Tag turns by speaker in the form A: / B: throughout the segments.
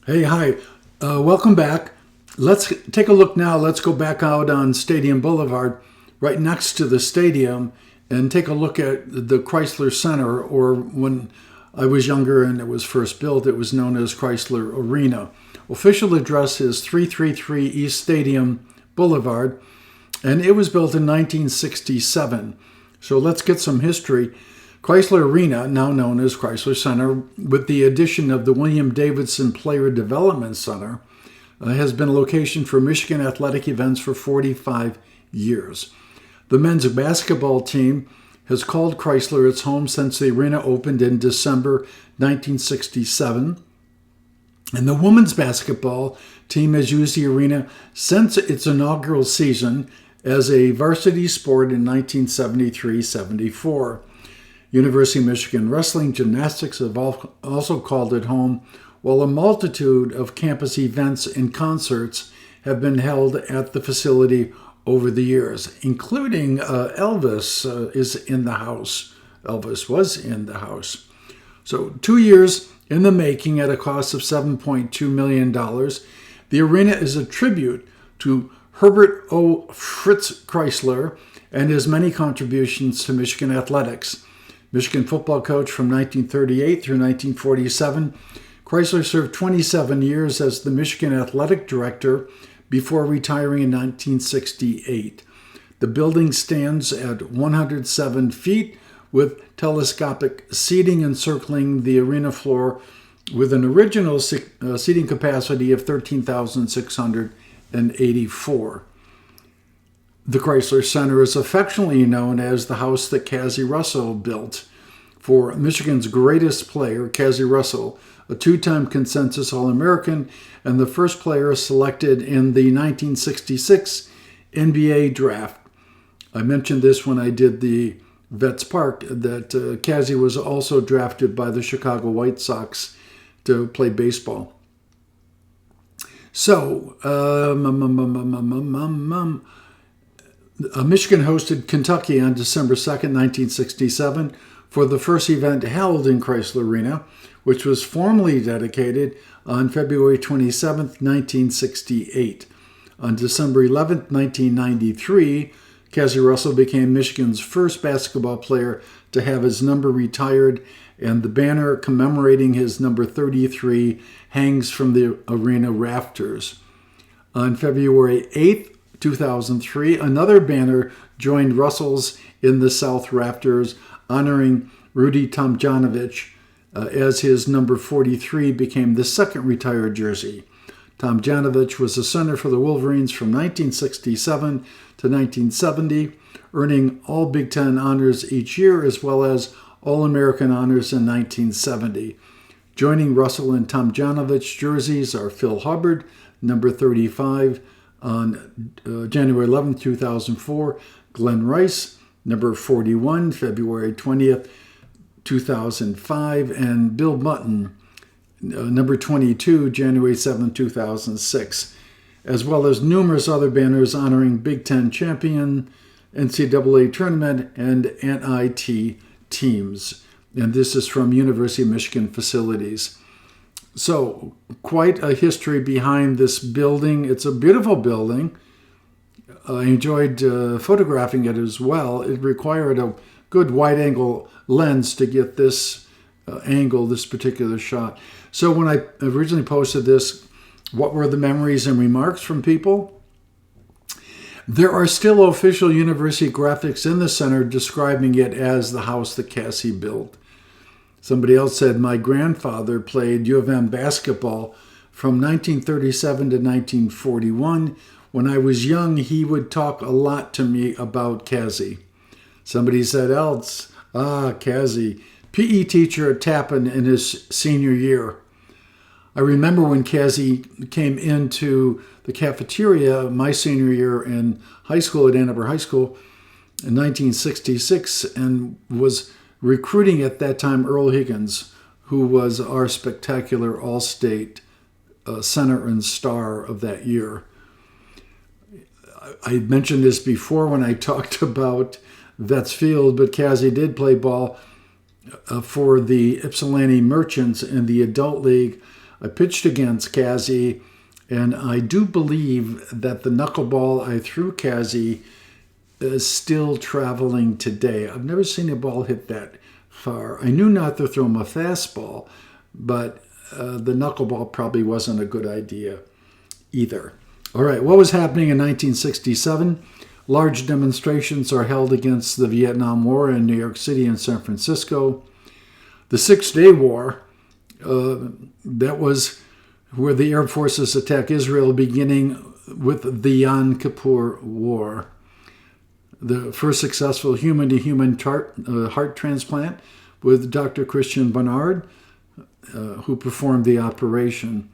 A: Hey, hi. Welcome back. Let's take a look now. Let's go back out on Stadium Boulevard, right next to the stadium, and take a look at the Crisler Center, or when I was younger and it was first built, it was known as Crisler Arena. Official address is 333 East Stadium Boulevard, and it was built in 1967. So let's get some history. Crisler Arena, now known as Crisler Center, with the addition of the William Davidson Player Development Center, has been a location for Michigan athletic events for 45 years. The men's basketball team has called Crisler its home since the arena opened in December 1967. And the women's basketball team has used the arena since its inaugural season as a varsity sport in 1973-74. University of Michigan wrestling, gymnastics have also called it home, while a multitude of campus events and concerts have been held at the facility over the years, including Elvis is in the house. Elvis was in the house. So 2 years in the making at a cost of $7.2 million. The arena is a tribute to Herbert O. Fritz Crisler and his many contributions to Michigan athletics. Michigan football coach from 1938 through 1947, Crisler served 27 years as the Michigan athletic director before retiring in 1968. The building stands at 107 feet with telescopic seating encircling the arena floor with an original seating capacity of 13,684. The Crisler Center is affectionately known as the house that Cazzie Russell built. For Michigan's greatest player, Cazzie Russell, a two-time consensus All-American and the first player selected in the 1966 NBA draft. I mentioned this when I did the Vets Park, that Cazzie was also drafted by the Chicago White Sox to play baseball. So, Michigan hosted Kentucky on December 2nd, 1967, for the first event held in Crisler Arena, which was formally dedicated on February 27th, 1968. On December 11th, 1993, Cazzie Russell became Michigan's first basketball player to have his number retired, and the banner commemorating his number 33 hangs from the arena rafters. On February 8th, 2003, another banner joined Russell's in the South Rafters, honoring Rudy Tomjanovich as his number 43 became the second retired jersey. Tomjanovich was a center for the Wolverines from 1967 to 1970, earning all Big Ten honors each year as well as All-American honors in 1970. Joining Russell and Tomjanovich jerseys are Phil Hubbard, number 35, on January 11, 2004, Glenn Rice, number 41, February 20th, 2005, and Bill Mutton, number 22, January 7, 2006, as well as numerous other banners honoring Big Ten champion, NCAA tournament, and NIT teams. And this is from University of Michigan facilities. So, quite a history behind this building. It's a beautiful building. I enjoyed photographing it as well. It required a good wide-angle lens to get this angle, this particular shot. So when I originally posted this, what were the memories and remarks from people? There are still official university graphics in the center describing it as the house that Cazzie built. Somebody else said, my grandfather played U of M basketball from 1937 to 1941. When I was young, he would talk a lot to me about Cazzie. Somebody said else, Cazzie, PE teacher at Tappan in his senior year. I remember when Cazzie came into the cafeteria my senior year in high school at Ann Arbor High School in 1966 and was recruiting at that time Earl Higgins, who was our spectacular All-State center and star of that year. I mentioned this before when I talked about Vets Field, but Cazzie did play ball for the Ypsilanti Merchants in the Adult League I pitched against Kazi, and I do believe that the knuckleball I threw Kazi is still traveling today. I've never seen a ball hit that far. I knew not to throw him a fastball, but the knuckleball probably wasn't a good idea either. All right, what was happening in 1967? Large demonstrations are held against the Vietnam War in New York City and San Francisco. The Six-Day War, that was where the Arab forces attack Israel, beginning with the Yom Kippur War. The first successful human-to-human heart transplant with Dr. Christian Barnard, who performed the operation.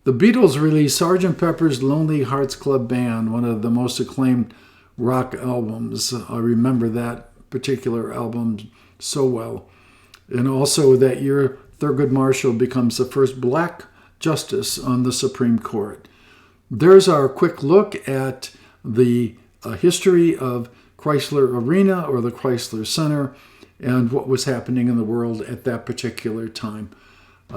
A: The Beatles released Sgt. Pepper's Lonely Hearts Club Band, one of the most acclaimed rock albums. I remember that particular album so well. And also that year, Thurgood Marshall becomes the first black justice on the Supreme Court. There's our quick look at the history of Crisler Arena, or the Crisler Center, and what was happening in the world at that particular time.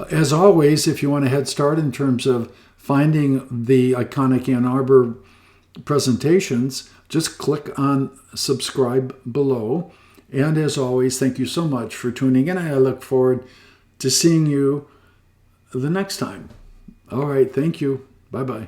A: As always, if you want a head start in terms of finding the iconic Ann Arbor presentations, just click on subscribe below. And as always, thank you so much for tuning in. I look forward to seeing you the next time. All right, thank you. Bye-bye.